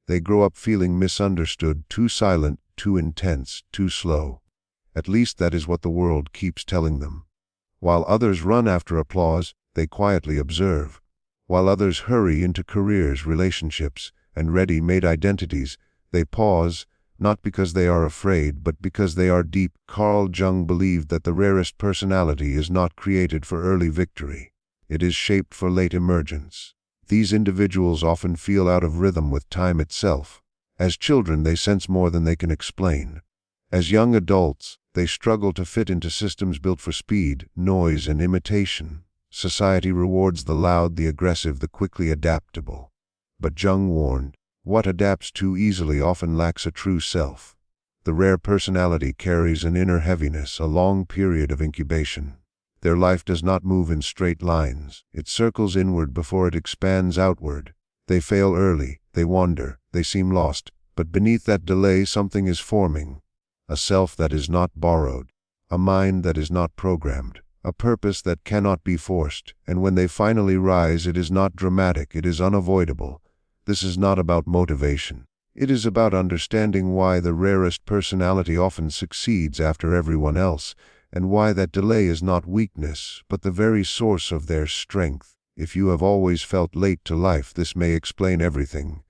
They grow up feeling misunderstood, too silent, too intense, too slow. At least that is what the world keeps telling them. While others run after applause, they quietly observe. While others hurry into careers, relationships, and ready-made identities, they pause, not because they are afraid, but because they are deep. Carl Jung believed that the rarest personality is not created for early victory. It is shaped for late emergence. These individuals often feel out of rhythm with time itself. As children, they sense more than they can explain. As young adults, they struggle to fit into systems built for speed, noise, and imitation. Society rewards the loud, the aggressive, the quickly adaptable. But Jung warned, what adapts too easily often lacks a true self. The rare personality carries an inner heaviness, a long period of incubation. Their life does not move in straight lines. It circles inward before it expands outward. They fail early, they wander, they seem lost, but beneath that delay something is forming. A self that is not borrowed, a mind that is not programmed, a purpose that cannot be forced, and when they finally rise, it is not dramatic, it is unavoidable. This is not about motivation. It is about understanding why the rarest personality often succeeds after everyone else, and why that delay is not weakness, but the very source of their strength. If you have always felt late to life, this may explain everything.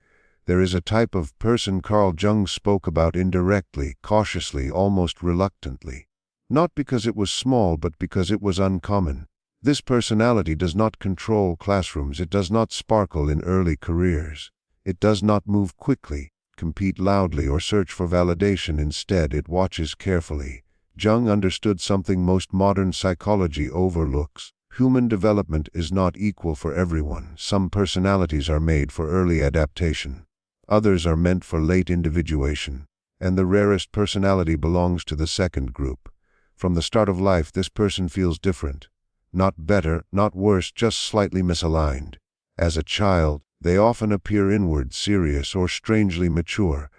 There is a type of person Carl Jung spoke about indirectly, cautiously, almost reluctantly. Not because it was small, but because it was uncommon. This personality does not control classrooms, it does not sparkle in early careers. It does not move quickly, compete loudly, or search for validation. Instead, it watches carefully. Jung understood something most modern psychology overlooks. Human development is not equal for everyone. Some personalities are made for early adaptation. Others are meant for late individuation. And the rarest personality belongs to the second group. From the start of life, this person feels different. Not better, not worse, just slightly misaligned. As a child, they often appear inward, serious, or strangely mature.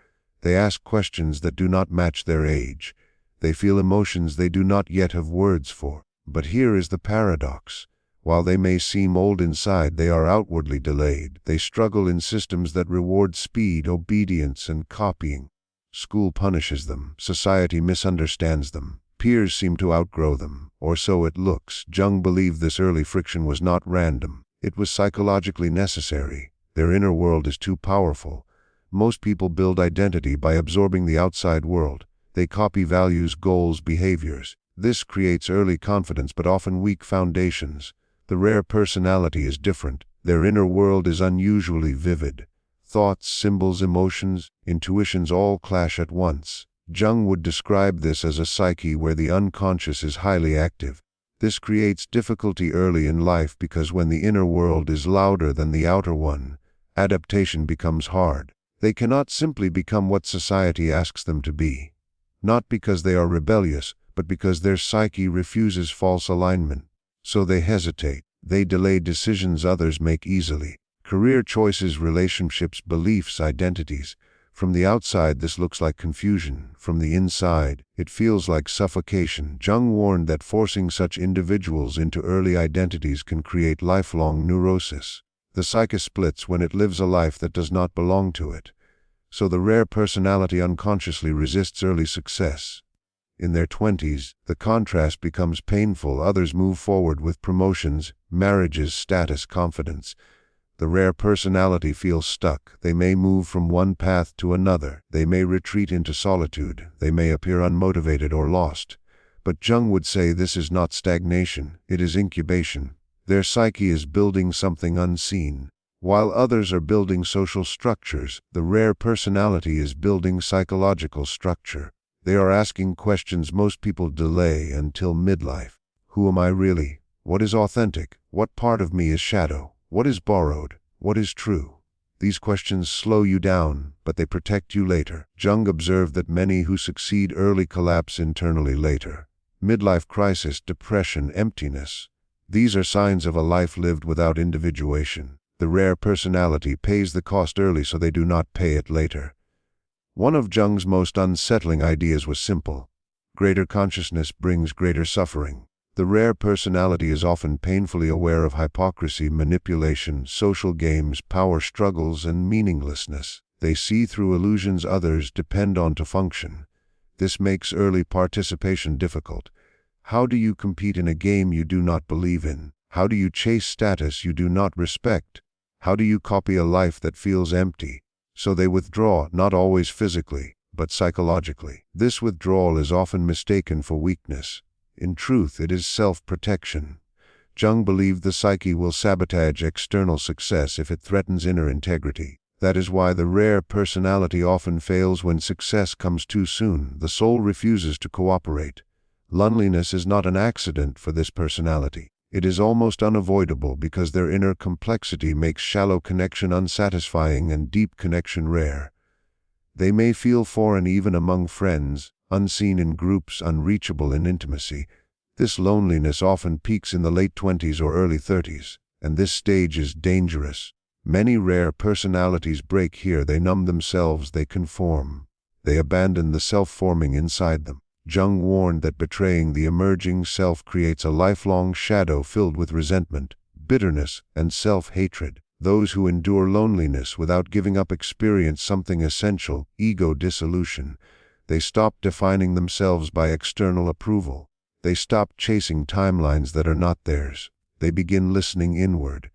They ask questions that do not match their age. They feel emotions they do not yet have words for. But here is the paradox. While they may seem old inside, they are outwardly delayed. They struggle in systems that reward speed, obedience, and copying. School punishes them. Society misunderstands them. Peers seem to outgrow them, or so it looks. Jung believed this early friction was not random. It was psychologically necessary. Their inner world is too powerful. Most people build identity by absorbing the outside world. They copy values, goals, behaviors. This creates early confidence but often weak foundations. The rare personality is different. Their inner world is unusually vivid. Thoughts, symbols, emotions, intuitions all clash at once. Jung would describe this as a psyche where the unconscious is highly active. This creates difficulty early in life because when the inner world is louder than the outer one, adaptation becomes hard. They cannot simply become what society asks them to be. Not because they are rebellious, but because their psyche refuses false alignment. So they hesitate. They delay decisions others make easily. Career choices, relationships, beliefs, identities. From the outside, this looks like confusion. From the inside, it feels like suffocation. Jung warned that forcing such individuals into early identities can create lifelong neurosis. The psyche splits when it lives a life that does not belong to it. So the rare personality unconsciously resists early success. In their 20s, the contrast becomes painful. Others move forward with promotions, marriages, status, confidence. The rare personality feels stuck. They may move from one path to another. They may retreat into solitude. They may appear unmotivated or lost. But Jung would say this is not stagnation, it is incubation. Their psyche is building something unseen. While others are building social structures, the rare personality is building psychological structure. They are asking questions most people delay until midlife. Who am I really? What is authentic? What part of me is shadow? What is borrowed? What is true? These questions slow you down, but they protect you later. Jung observed that many who succeed early collapse internally later. Midlife crisis, depression, emptiness. These are signs of a life lived without individuation. The rare personality pays the cost early so they do not pay it later. One of Jung's most unsettling ideas was simple. Greater consciousness brings greater suffering. The rare personality is often painfully aware of hypocrisy, manipulation, social games, power struggles, and meaninglessness. They see through illusions others depend on to function. This makes early participation difficult. How do you compete in a game you do not believe in? How do you chase status you do not respect? How do you copy a life that feels empty? So they withdraw, not always physically, but psychologically. This withdrawal is often mistaken for weakness. In truth, it is self-protection. Jung believed the psyche will sabotage external success if it threatens inner integrity. That is why the rare personality often fails when success comes too soon. The soul refuses to cooperate. Loneliness is not an accident for this personality. It is almost unavoidable because their inner complexity makes shallow connection unsatisfying and deep connection rare. They may feel foreign even among friends, unseen in groups, unreachable in intimacy. This loneliness often peaks in the late 20s or early 30s, and this stage is dangerous. Many rare personalities break here. They numb themselves, they conform. They abandon the self-forming inside them. Jung warned that betraying the emerging self creates a lifelong shadow filled with resentment, bitterness, and self-hatred. Those who endure loneliness without giving up experience something essential, ego dissolution. They stop defining themselves by external approval. They stop chasing timelines that are not theirs. They begin listening inward.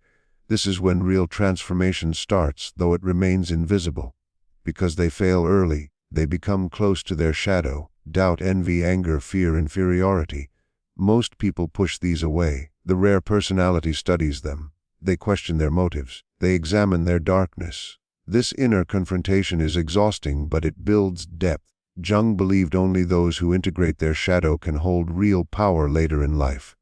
This is when real transformation starts, though it remains invisible. Because they fail early, they become close to their shadow. Doubt, envy, anger, fear, inferiority. Most people push these away. The rare personality studies them. They question their motives. They examine their darkness. This inner confrontation is exhausting, but it builds depth. Jung believed only those who integrate their shadow can hold real power later in life.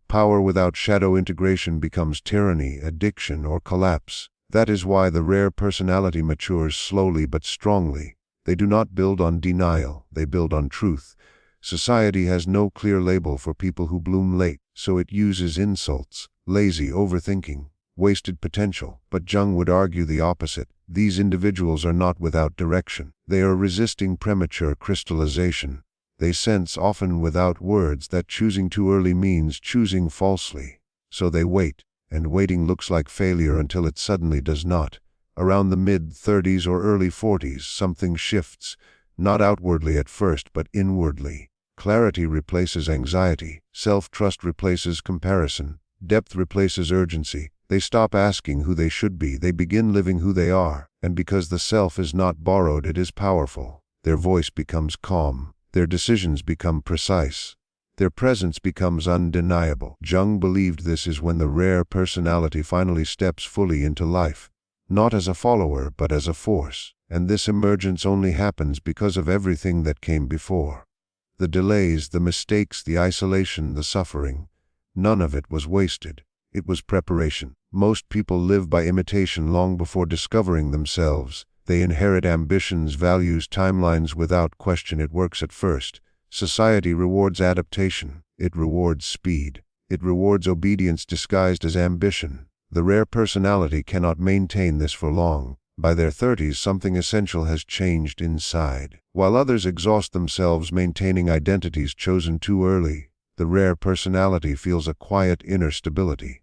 Power without shadow integration becomes tyranny, addiction, or collapse. That is why the rare personality matures slowly but strongly. They do not build on denial, they build on truth. Society has no clear label for people who bloom late, so it uses insults, lazy, overthinking, wasted potential. But Jung would argue the opposite. These individuals are not without direction. They are resisting premature crystallization. They sense, often without words, that choosing too early means choosing falsely. So they wait, and waiting looks like failure until it suddenly does not. Around the mid-30s or early 40s, something shifts, not outwardly at first, but inwardly. Clarity replaces anxiety, self-trust replaces comparison, depth replaces urgency. They stop asking who they should be, they begin living who they are, and because the self is not borrowed, it is powerful. Their voice becomes calm, their decisions become precise, their presence becomes undeniable. Jung believed this is when the rare personality finally steps fully into life. Not as a follower, but as a force. And this emergence only happens because of everything that came before. The delays, the mistakes, the isolation, the suffering. None of it was wasted. It was preparation. Most people live by imitation long before discovering themselves. They inherit ambitions, values, timelines without question. It works at first. Society rewards adaptation. It rewards speed. It rewards obedience disguised as ambition. The rare personality cannot maintain this for long. By their 30s, something essential has changed inside. While others exhaust themselves maintaining identities chosen too early, the rare personality feels a quiet inner stability.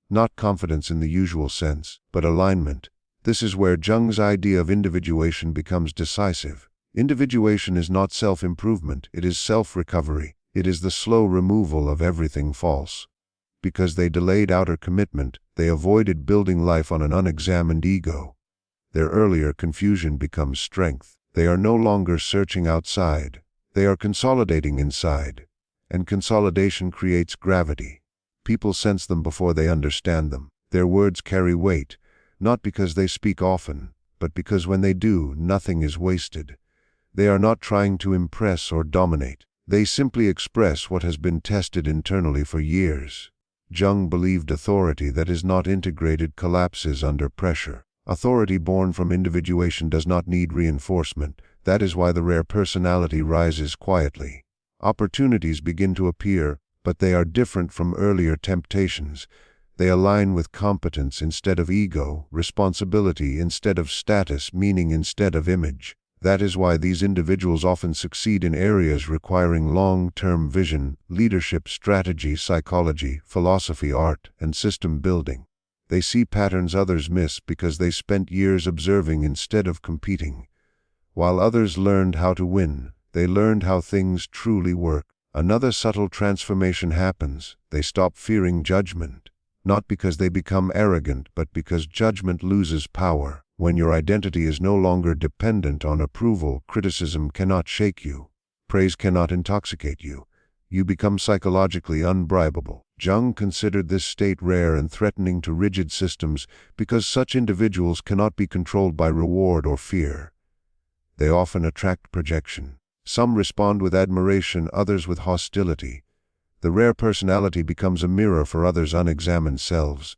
Not confidence in the usual sense, but alignment. This is where Jung's idea of individuation becomes decisive. Individuation is not self-improvement, it is self-recovery. It is the slow removal of everything false. Because they delayed outer commitment, they avoided building life on an unexamined ego. Their earlier confusion becomes strength. They are no longer searching outside. They are consolidating inside. And consolidation creates gravity. People sense them before they understand them. Their words carry weight, not because they speak often, but because when they do, nothing is wasted. They are not trying to impress or dominate. They simply express what has been tested internally for years. Jung believed authority that is not integrated collapses under pressure. Authority born from individuation does not need reinforcement. That is why the rare personality rises quietly. Opportunities begin to appear, but they are different from earlier temptations. They align with competence instead of ego, responsibility instead of status, meaning instead of image. That is why these individuals often succeed in areas requiring long-term vision, leadership, strategy, psychology, philosophy, art, and system building. They see patterns others miss because they spent years observing instead of competing. While others learned how to win, they learned how things truly work. Another subtle transformation happens. They stop fearing judgment, not because they become arrogant, but because judgment loses power. When your identity is no longer dependent on approval, criticism cannot shake you. Praise cannot intoxicate you. You become psychologically unbribable. Jung considered this state rare and threatening to rigid systems because such individuals cannot be controlled by reward or fear. They often attract projection. Some respond with admiration, others with hostility. The rare personality becomes a mirror for others' unexamined selves.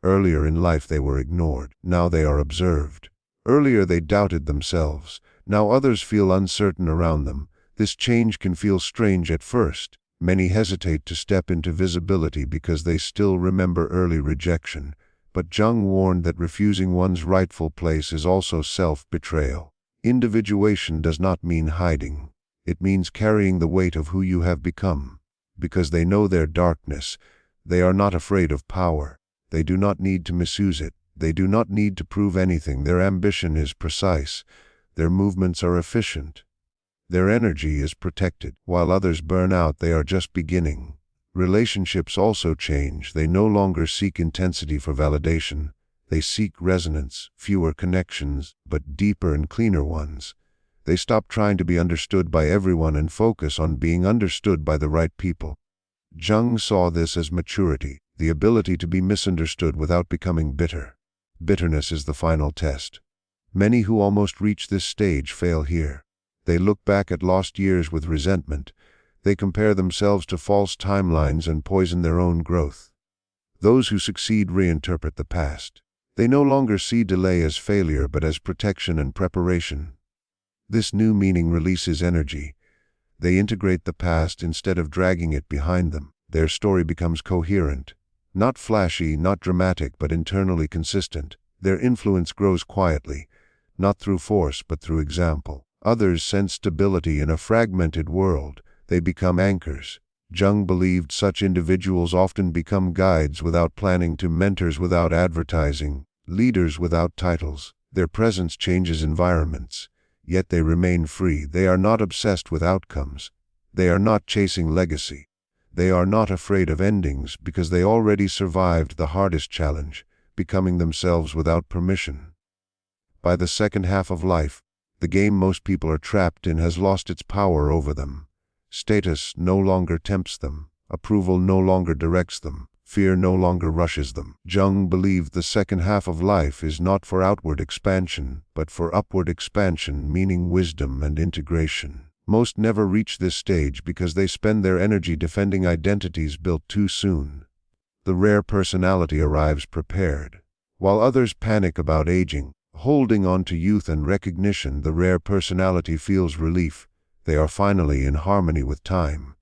Earlier in life they were ignored. Now they are observed. Earlier they doubted themselves. Now others feel uncertain around them. This change can feel strange at first. Many hesitate to step into visibility because they still remember early rejection. But Jung warned that refusing one's rightful place is also self-betrayal. Individuation does not mean hiding. It means carrying the weight of who you have become. Because they know their darkness, they are not afraid of power. They do not need to misuse it. They do not need to prove anything. Their ambition is precise. Their movements are efficient. Their energy is protected. While others burn out, they are just beginning. Relationships also change. They no longer seek intensity for validation. They seek resonance, fewer connections, but deeper and cleaner ones. They stop trying to be understood by everyone and focus on being understood by the right people. Jung saw this as maturity, the ability to be misunderstood without becoming bitter. Bitterness is the final test. Many who almost reach this stage fail here. They look back at lost years with resentment. They compare themselves to false timelines and poison their own growth. Those who succeed reinterpret the past. They no longer see delay as failure but as protection and preparation. This new meaning releases energy. They integrate the past instead of dragging it behind them. Their story becomes coherent. Not flashy, not dramatic, but internally consistent. Their influence grows quietly, not through force but through example. Others sense stability in a fragmented world. They become anchors. Jung believed such individuals often become guides without planning to mentors without advertising, leaders without titles. Their presence changes environments, yet they remain free. They are not obsessed with outcomes. They are not chasing legacy. They are not afraid of endings because they already survived the hardest challenge, becoming themselves without permission. By the second half of life, the game most people are trapped in has lost its power over them. Status no longer tempts them. Approval no longer directs them. Fear no longer rushes them. Jung believed the second half of life is not for outward expansion, but for upward expansion, meaning wisdom and integration. Most never reach this stage because they spend their energy defending identities built too soon. The rare personality arrives prepared. While others panic about aging, holding on to youth and recognition, the rare personality feels relief. They are finally in harmony with time.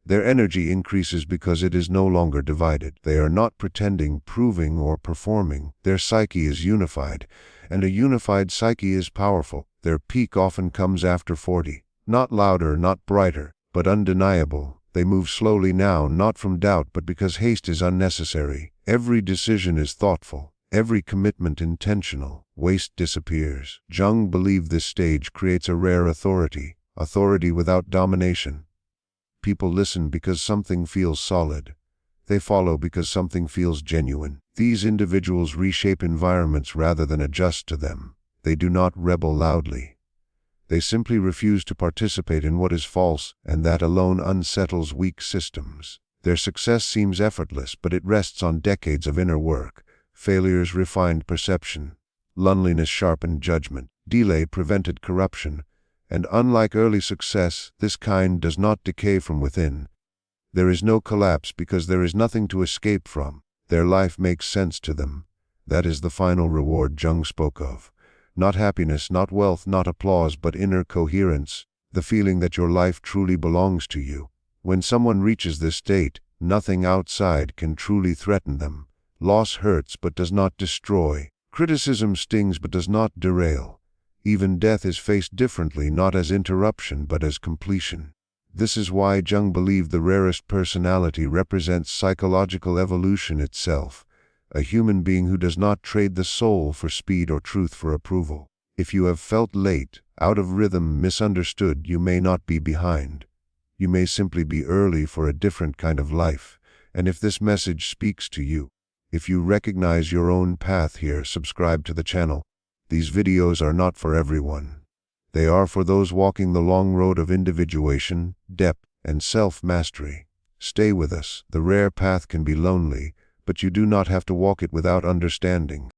Their energy increases because it is no longer divided. They are not pretending, proving, or performing. Their psyche is unified, and a unified psyche is powerful. Their peak often comes after 40. Not louder, not brighter, but undeniable. They move slowly now, not from doubt, but because haste is unnecessary. Every decision is thoughtful. Every commitment intentional. Waste disappears. Jung believed this stage creates a rare authority without domination. People listen because something feels solid. They follow because something feels genuine. These individuals reshape environments rather than adjust to them. They do not rebel loudly. They simply refuse to participate in what is false, and that alone unsettles weak systems. Their success seems effortless, but it rests on decades of inner work. Failures refined perception. Loneliness sharpened judgment. Delay prevented corruption. And unlike early success, this kind does not decay from within. There is no collapse because there is nothing to escape from. Their life makes sense to them. That is the final reward Jung spoke of. Not happiness, not wealth, not applause, but inner coherence, the feeling that your life truly belongs to you. When someone reaches this state, nothing outside can truly threaten them. Loss hurts but does not destroy. Criticism stings but does not derail. Even death is faced differently, not as interruption but as completion. This is why Jung believed the rarest personality represents psychological evolution itself, a human being who does not trade the soul for speed or truth for approval. If you have felt late, out of rhythm, misunderstood, you may not be behind. You may simply be early for a different kind of life. And if this message speaks to you, if you recognize your own path here, subscribe to the channel. These videos are not for everyone. They are for those walking the long road of individuation, depth, and self-mastery. Stay with us. The rare path can be lonely, but you do not have to walk it without understanding.